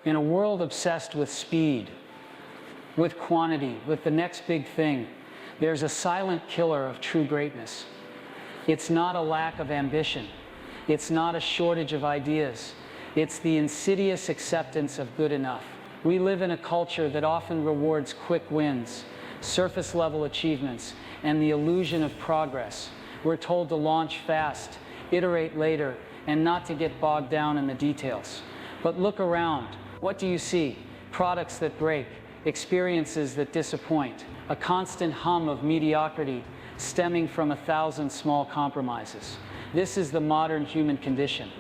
In a world obsessed with speed, with quantity, with the next big thing, there's a silent killer of true greatness. It's not a lack of ambition. It's not a shortage of ideas. It's the insidious acceptance of good enough. We live in a culture that often rewards quick wins, surface-level achievements, and the illusion of progress. We're told to launch fast, iterate later, and not to get bogged down in the details. But look around. What do you see? Products that break, experiences that disappoint, a constant hum of mediocrity stemming from 1,000 small compromises. This is the modern human condition,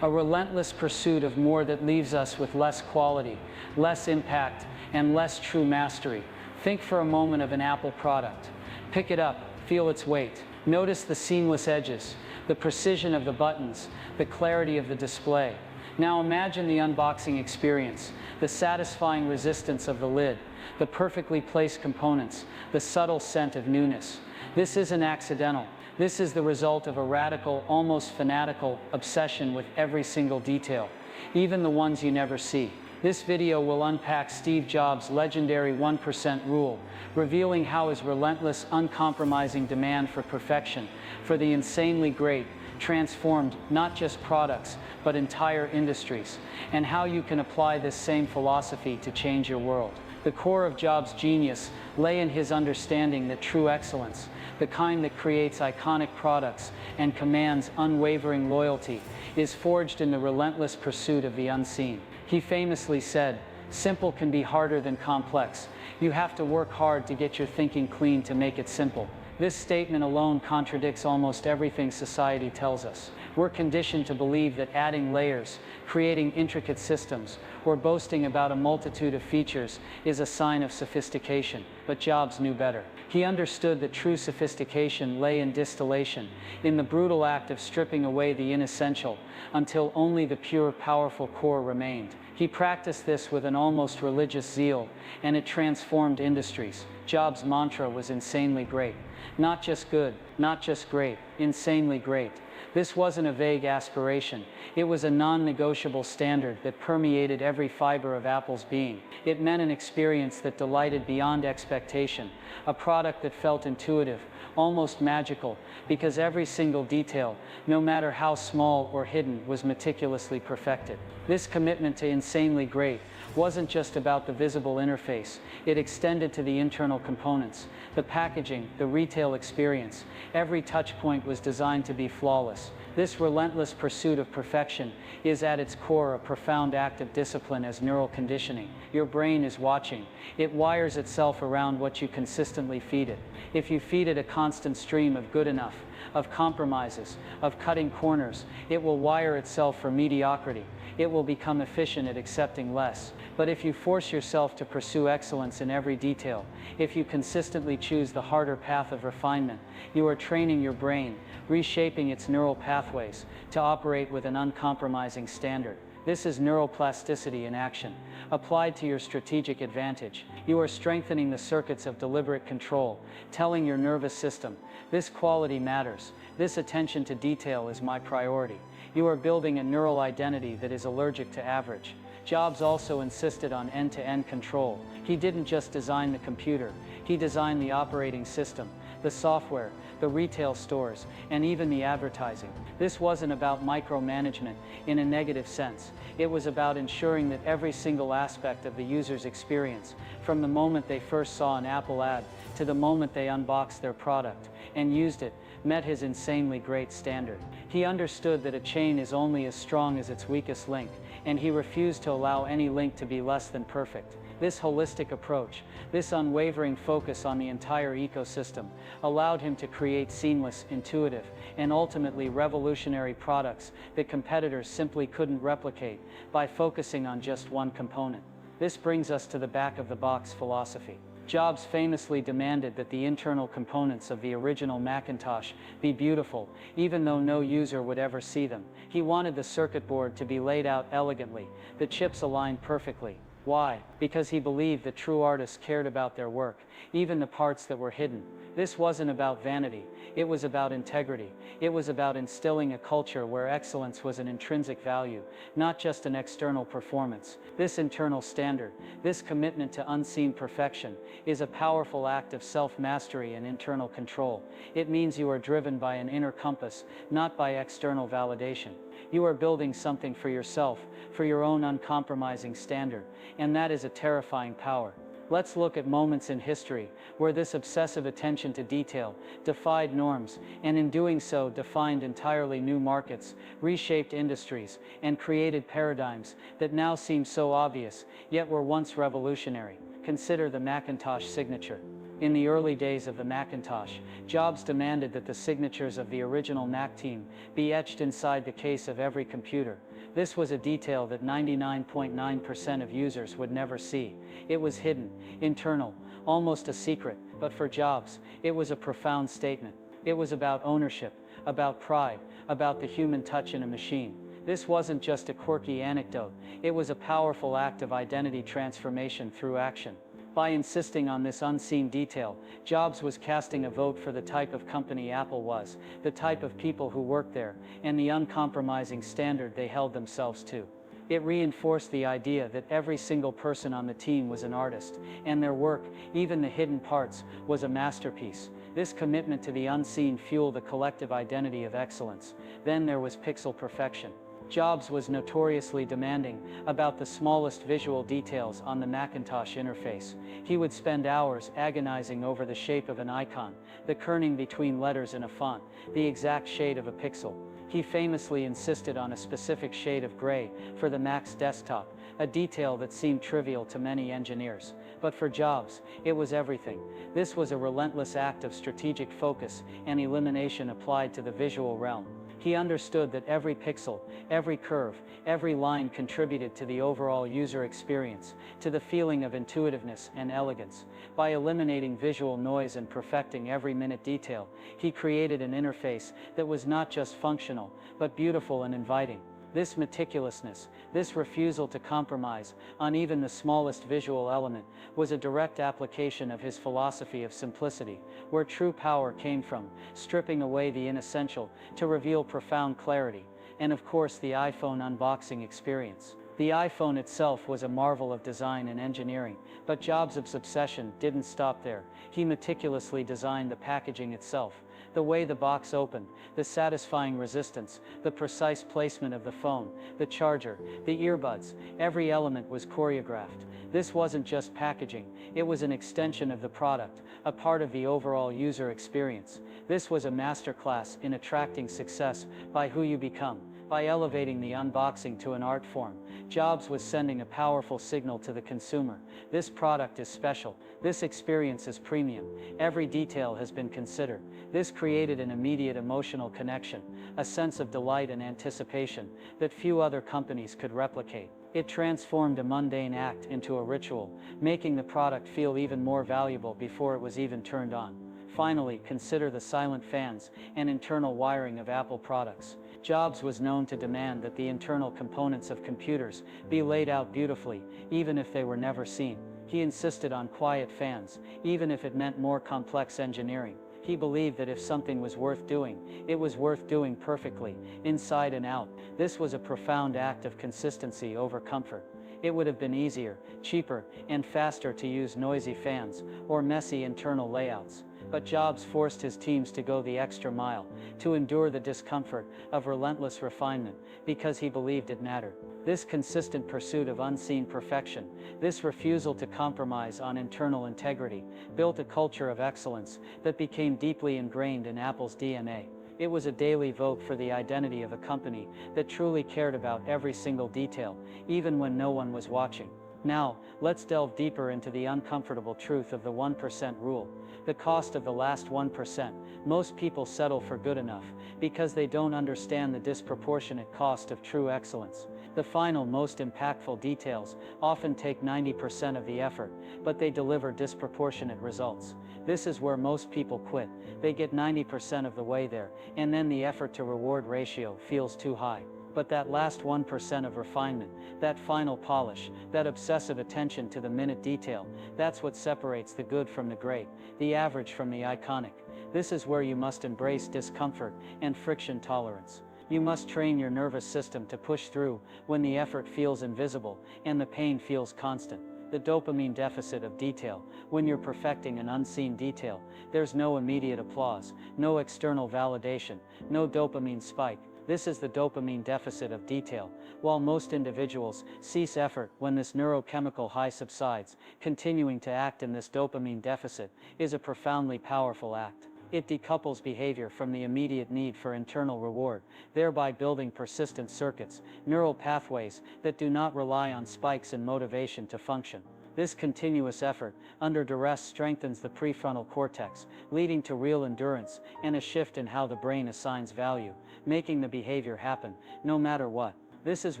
a relentless pursuit of more that leaves us with less quality, less impact, and less true mastery. Think for a moment of an Apple product. Pick it up, feel its weight. Notice the seamless edges, the precision of the buttons, the clarity of the display. Now imagine the unboxing experience, the satisfying resistance of the lid, the perfectly placed components, the subtle scent of newness. This isn't accidental. This is the result of a radical, almost fanatical obsession with every single detail, even the ones you never see. This video will unpack Steve Jobs' legendary 1% rule, revealing how his relentless, uncompromising demand for perfection, for the insanely great, transformed not just products, but entire industries, and how you can apply this same philosophy to change your world. The core of Jobs' genius lay in his understanding that true excellence, the kind that creates iconic products and commands unwavering loyalty, is forged in the relentless pursuit of the unseen. He famously said, "Simple can be harder than complex. You have to work hard to get your thinking clean to make it simple." This statement alone contradicts almost everything society tells us. We're conditioned to believe that adding layers, creating intricate systems, or boasting about a multitude of features is a sign of sophistication. But Jobs knew better. He understood that true sophistication lay in distillation, in the brutal act of stripping away the inessential until only the pure, powerful core remained. He practiced this with an almost religious zeal, and it transformed industries. Jobs' mantra was insanely great. Not just good, not just great, insanely great. This wasn't a vague aspiration. It was a non-negotiable standard that permeated every fiber of Apple's being. It meant an experience that delighted beyond expectation, a product that felt intuitive, almost magical, because every single detail, no matter how small or hidden, was meticulously perfected. This commitment to insanely great wasn't just about the visible interface. It extended to the internal components, the packaging, the retail experience. Every touch point was designed to be flawless. This relentless pursuit of perfection is at its core a profound act of discipline as neural conditioning. Your brain is watching. It wires itself around what you consistently feed it. If you feed it a constant stream of good enough, of compromises, of cutting corners, it will wire itself for mediocrity. It will become efficient at accepting less. But if you force yourself to pursue excellence in every detail, if you consistently choose the harder path of refinement, you are training your brain, reshaping its neural pathways to operate with an uncompromising standard. This is neuroplasticity in action, applied to your strategic advantage. You are strengthening the circuits of deliberate control, telling your nervous system, this quality matters, this attention to detail is my priority. You are building a neural identity that is allergic to average. Jobs also insisted on end-to-end control. He didn't just design the computer, he designed the operating system, the software, the retail stores, and even the advertising. This wasn't about micromanagement in a negative sense. It was about ensuring that every single aspect of the user's experience, from the moment they first saw an Apple ad to the moment they unboxed their product and used it, met his insanely great standard. He understood that a chain is only as strong as its weakest link, and he refused to allow any link to be less than perfect. This holistic approach, this unwavering focus on the entire ecosystem, allowed him to create seamless, intuitive, and ultimately revolutionary products that competitors simply couldn't replicate by focusing on just one component. This brings us to the back-of-the-box philosophy. Jobs famously demanded that the internal components of the original Macintosh be beautiful, even though no user would ever see them. He wanted the circuit board to be laid out elegantly, the chips aligned perfectly, Why? Because he believed that true artists cared about their work, even the parts that were hidden. This wasn't about vanity, it was about integrity. It was about instilling a culture where excellence was an intrinsic value, not just an external performance. This internal standard, this commitment to unseen perfection, is a powerful act of self-mastery and internal control. It means you are driven by an inner compass, not by external validation. You are building something for yourself, for your own uncompromising standard, and that is a terrifying power. Let's look at moments in history where this obsessive attention to detail defied norms, and in doing so defined entirely new markets, reshaped industries, and created paradigms that now seem so obvious, yet were once revolutionary. Consider the Macintosh signature. In the early days of the Macintosh, Jobs demanded that the signatures of the original Mac team be etched inside the case of every computer. This was a detail that 99.9% of users would never see. It was hidden, internal, almost a secret, but for Jobs, it was a profound statement. It was about ownership, about pride, about the human touch in a machine. This wasn't just a quirky anecdote, it was a powerful act of identity transformation through action. By insisting on this unseen detail, Jobs was casting a vote for the type of company Apple was, the type of people who worked there, and the uncompromising standard they held themselves to. It reinforced the idea that every single person on the team was an artist, and their work, even the hidden parts, was a masterpiece. This commitment to the unseen fueled the collective identity of excellence. Then there was pixel perfection. Jobs was notoriously demanding about the smallest visual details on the Macintosh interface. He would spend hours agonizing over the shape of an icon, the kerning between letters in a font, the exact shade of a pixel. He famously insisted on a specific shade of gray for the Mac's desktop, a detail that seemed trivial to many engineers. But for Jobs, it was everything. This was a relentless act of strategic focus and elimination applied to the visual realm. He understood that every pixel, every curve, every line contributed to the overall user experience, to the feeling of intuitiveness and elegance. By eliminating visual noise and perfecting every minute detail, he created an interface that was not just functional, but beautiful and inviting. This meticulousness, this refusal to compromise on even the smallest visual element, was a direct application of his philosophy of simplicity, where true power came from, stripping away the inessential to reveal profound clarity. And of course, the iPhone unboxing experience. The iPhone itself was a marvel of design and engineering, but Jobs' obsession didn't stop there. He meticulously designed the packaging itself. The way the box opened, the satisfying resistance, the precise placement of the phone, the charger, the earbuds, every element was choreographed. This wasn't just packaging, it was an extension of the product, a part of the overall user experience. This was a masterclass in attracting success by who you become. By elevating the unboxing to an art form, Jobs was sending a powerful signal to the consumer. This product is special. This experience is premium. Every detail has been considered. This created an immediate emotional connection, a sense of delight and anticipation that few other companies could replicate. It transformed a mundane act into a ritual, making the product feel even more valuable before it was even turned on. Finally, consider the silent fans and internal wiring of Apple products. Jobs was known to demand that the internal components of computers be laid out beautifully, even if they were never seen. He insisted on quiet fans, even if it meant more complex engineering. He believed that if something was worth doing, it was worth doing perfectly, inside and out. This was a profound act of consistency over comfort. It would have been easier, cheaper, and faster to use noisy fans or messy internal layouts. But Jobs forced his teams to go the extra mile, to endure the discomfort of relentless refinement, because he believed it mattered. This consistent pursuit of unseen perfection, this refusal to compromise on internal integrity, built a culture of excellence that became deeply ingrained in Apple's DNA. It was a daily vote for the identity of a company that truly cared about every single detail, even when no one was watching. Now, let's delve deeper into the uncomfortable truth of the 1% rule. The cost of the last 1%. Most people settle for good enough because they don't understand the disproportionate cost of true excellence. The final, most impactful details often take 90% of the effort, but they deliver disproportionate results. This is where most people quit. They get 90% of the way there, and then the effort to reward ratio feels too high. But that last 1% of refinement, that final polish, that obsessive attention to the minute detail, that's what separates the good from the great, the average from the iconic. This is where you must embrace discomfort and friction tolerance. You must train your nervous system to push through when the effort feels invisible and the pain feels constant. The dopamine deficit of detail. When you're perfecting an unseen detail, there's no immediate applause, no external validation, no dopamine spike. This is the dopamine deficit of detail. While most individuals cease effort when this neurochemical high subsides, continuing to act in this dopamine deficit is a profoundly powerful act. It decouples behavior from the immediate need for internal reward, thereby building persistent circuits, neural pathways that do not rely on spikes in motivation to function. This continuous effort, under duress, strengthens the prefrontal cortex, leading to real endurance and a shift in how the brain assigns value, making the behavior happen, no matter what. This is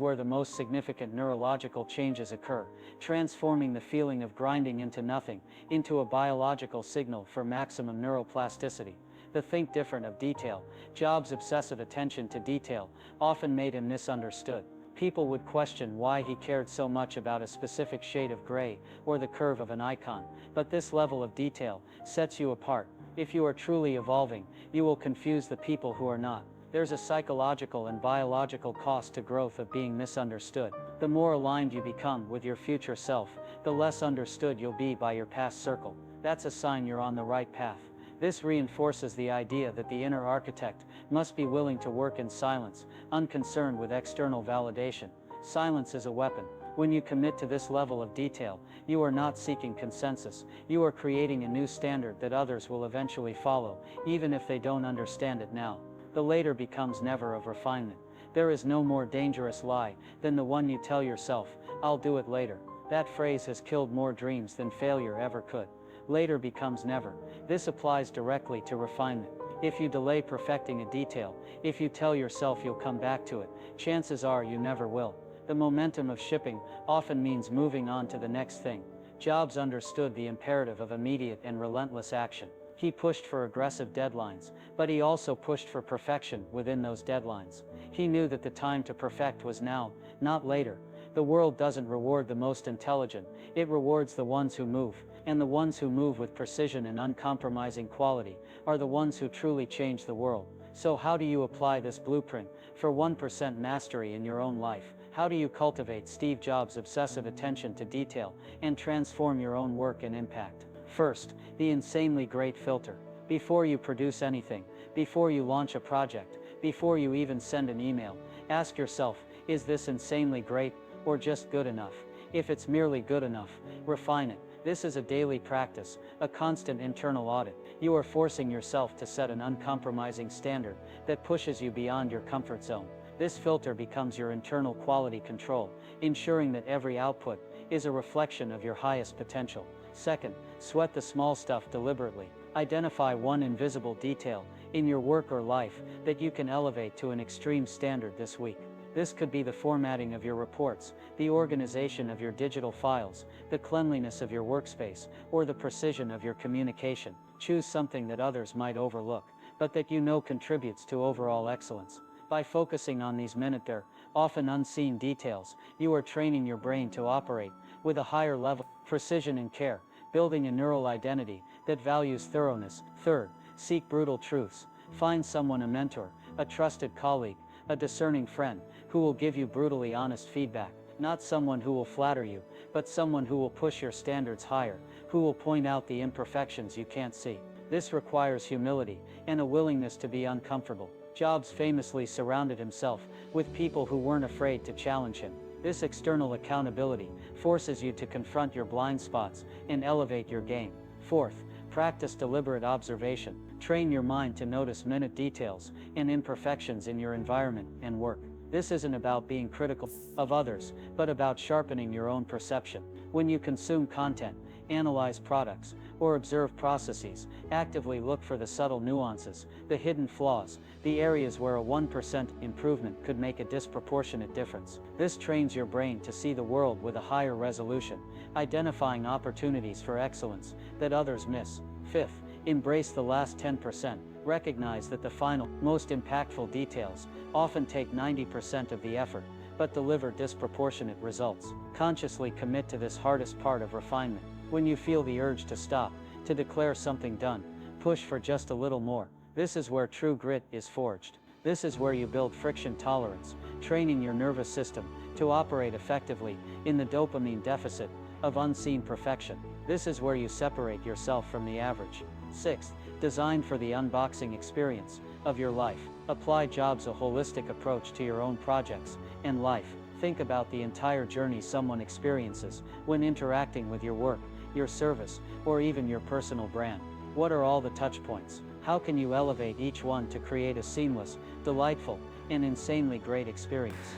where the most significant neurological changes occur, transforming the feeling of grinding into nothing, into a biological signal for maximum neuroplasticity. The think different of detail. Jobs' obsessive attention to detail often made him misunderstood. People would question why he cared so much about a specific shade of gray or the curve of an icon. But this level of detail sets you apart. If you are truly evolving, you will confuse the people who are not. There's a psychological and biological cost to growth of being misunderstood. The more aligned you become with your future self, the less understood you'll be by your past circle. That's a sign you're on the right path. This reinforces the idea that the inner architect must be willing to work in silence, unconcerned with external validation. Silence is a weapon. When you commit to this level of detail, you are not seeking consensus. You are creating a new standard that others will eventually follow, even if they don't understand it now. The later becomes never of refinement. There is no more dangerous lie than the one you tell yourself, "I'll do it later." That phrase has killed more dreams than failure ever could. Later becomes never. This applies directly to refinement. If you delay perfecting a detail, if you tell yourself you'll come back to it, chances are you never will. The momentum of shipping often means moving on to the next thing. Jobs understood the imperative of immediate and relentless action. He pushed for aggressive deadlines, but he also pushed for perfection within those deadlines. He knew that the time to perfect was now, not later. The world doesn't reward the most intelligent, it rewards the ones who move, and the ones who move with precision and uncompromising quality are the ones who truly change the world. So how do you apply this blueprint for 1% mastery in your own life? How do you cultivate Steve Jobs' obsessive attention to detail and transform your own work and impact? First, the insanely great filter. Before you produce anything, before you launch a project, before you even send an email, ask yourself, is this insanely great or just good enough? If it's merely good enough, refine it. This is a daily practice, a constant internal audit. You are forcing yourself to set an uncompromising standard that pushes you beyond your comfort zone. This filter becomes your internal quality control, ensuring that every output is a reflection of your highest potential. Second, sweat the small stuff deliberately. Identify one invisible detail in your work or life that you can elevate to an extreme standard this week. This could be the formatting of your reports, the organization of your digital files, the cleanliness of your workspace, or the precision of your communication. Choose something that others might overlook, but that you know contributes to overall excellence. By focusing on these minute, often unseen details, you are training your brain to operate with a higher level of precision and care, building a neural identity that values thoroughness. Third, seek brutal truths. Find someone, a mentor, a trusted colleague, a discerning friend, who will give you brutally honest feedback. Not someone who will flatter you, but someone who will push your standards higher, who will point out the imperfections you can't see. This requires humility and a willingness to be uncomfortable. Jobs famously surrounded himself with people who weren't afraid to challenge him. This external accountability forces you to confront your blind spots and elevate your game. Fourth, practice deliberate observation. Train your mind to notice minute details and imperfections in your environment and work. This isn't about being critical of others, but about sharpening your own perception. When you consume content, analyze products, or observe processes, actively look for the subtle nuances, the hidden flaws, the areas where a 1% improvement could make a disproportionate difference. This trains your brain to see the world with a higher resolution, identifying opportunities for excellence that others miss. Fifth, embrace the last 10%. Recognize that the final, most impactful details often take 90% of the effort, but deliver disproportionate results. Consciously commit to this hardest part of refinement. When you feel the urge to stop, to declare something done, push for just a little more. This is where true grit is forged. This is where you build friction tolerance, training your nervous system to operate effectively in the dopamine deficit of unseen perfection. This is where you separate yourself from the average. 6th, design for the unboxing experience of your life. Apply Jobs' a holistic approach to your own projects and life. Think about the entire journey someone experiences when interacting with your work, your service, or even your personal brand. What are all the touch points? How can you elevate each one to create a seamless, delightful, and insanely great experience?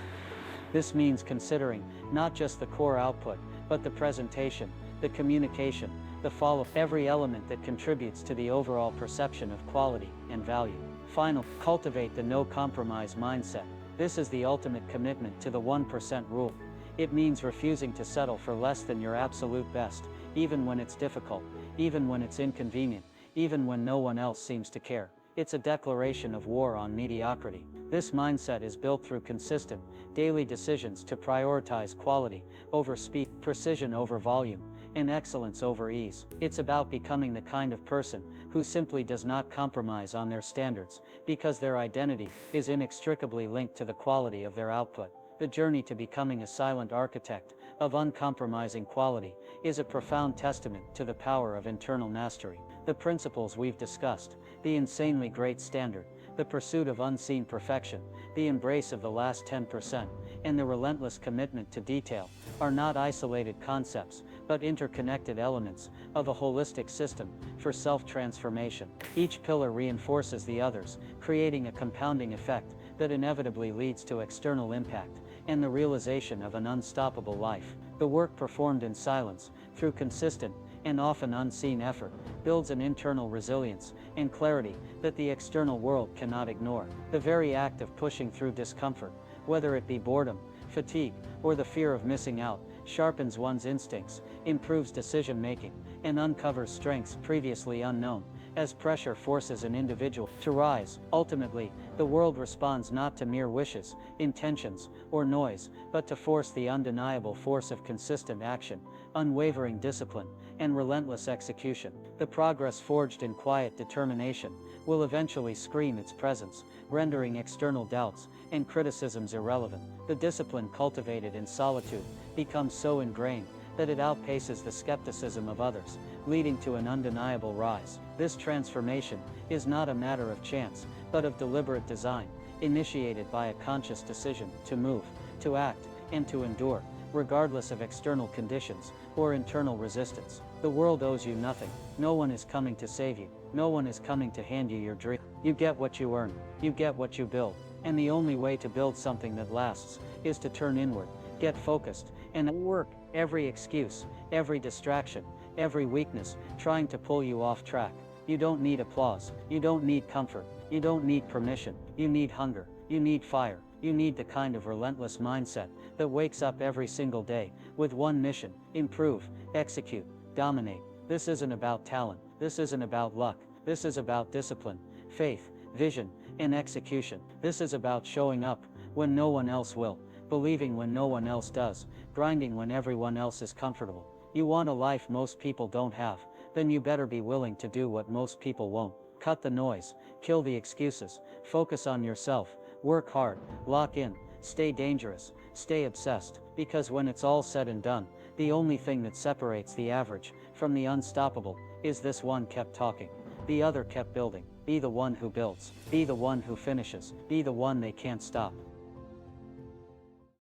This means considering not just the core output, but the presentation, the communication, the follow-up, every element that contributes to the overall perception of quality and value. Final, cultivate the no-compromise mindset. This is the ultimate commitment to the 1% rule. It means refusing to settle for less than your absolute best, even when it's difficult, even when it's inconvenient, even when no one else seems to care. It's a declaration of war on mediocrity. This mindset is built through consistent, daily decisions to prioritize quality over speed, precision over volume, and excellence over ease. It's about becoming the kind of person who simply does not compromise on their standards, because their identity is inextricably linked to the quality of their output. The journey to becoming a silent architect of uncompromising quality is a profound testament to the power of internal mastery. The principles we've discussed, the insanely great standard, the pursuit of unseen perfection, the embrace of the last 10%, and the relentless commitment to detail, are not isolated concepts, but interconnected elements of a holistic system for self-transformation. Each pillar reinforces the others, creating a compounding effect that inevitably leads to external impact and the realization of an unstoppable life. The work performed in silence, through consistent and often unseen effort, builds an internal resilience and clarity that the external world cannot ignore. The very act of pushing through discomfort, whether it be boredom, fatigue, or the fear of missing out, sharpens one's instincts, improves decision-making, and uncovers strengths previously unknown. As pressure forces an individual to rise, ultimately, the world responds not to mere wishes, intentions, or noise, but to force the undeniable force of consistent action, unwavering discipline, and relentless execution. The progress forged in quiet determination will eventually scream its presence, rendering external doubts and criticisms irrelevant. The discipline cultivated in solitude becomes so ingrained that it outpaces the skepticism of others, leading to an undeniable rise. This transformation is not a matter of chance, but of deliberate design, initiated by a conscious decision to move, to act, and to endure, regardless of external conditions or internal resistance. The world owes you nothing. No one is coming to save you. No one is coming to hand you your dream. You get what you earn. You get what you build. And the only way to build something that lasts is to turn inward, get focused, and work every excuse, every distraction, every weakness trying to pull you off track. You don't need applause. You don't need comfort. You don't need permission. You need hunger. You need fire. You need the kind of relentless mindset that wakes up every single day with one mission: improve, execute, dominate. This isn't about talent. This isn't about luck. This is about discipline, faith, vision, and execution. This is about showing up when no one else will, believing when no one else does, grinding when everyone else is comfortable. You want a life most people don't have? Then you better be willing to do what most people won't. Cut the noise, kill the excuses, focus on yourself, work hard, lock in, stay dangerous, stay obsessed, because when it's all said and done, the only thing that separates the average from the unstoppable is this one kept talking, the other kept building. Be the one who builds, be the one who finishes, be the one they can't stop.